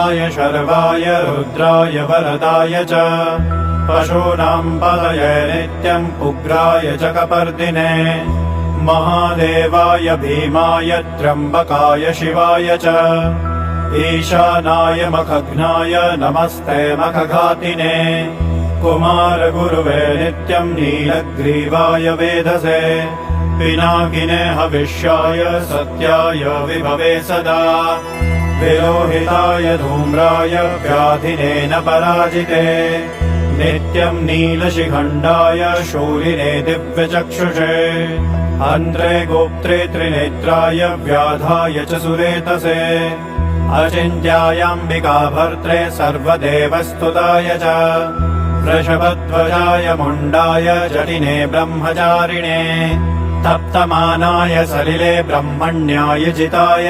कालाय शर्वाय रुद्राय वरदाय च पशूनां पतये नित्यम् उग्राय च कपर्दिने महादेवाय भीमाय त्र्यम्बकाय शिवाय च ईशानाय मखघ्नाय नमस्ते मखघातिने कुमार गुरुवे नित्यम् नीलग्रीवाय वेधसे पिनाकिने हविष्याय सत्याय विभवे सदा विलोहिताय धूम्राय व्याधिने पराजिते नित्यम् नीलशिखण्डाय शूलिने दिव्यचक्षुषे अन्त्रे गोप्त्रे त्रिनेत्राय व्याधाय च सुरेतसे अचिन्त्यायाम्बिका भर्त्रे सर्वदेवस्तुताय च वृषभध्वजाय मुण्डाय जटिने ब्रह्मचारिणे तप्तमानाय सलिले ब्रह्मण्याय जिताय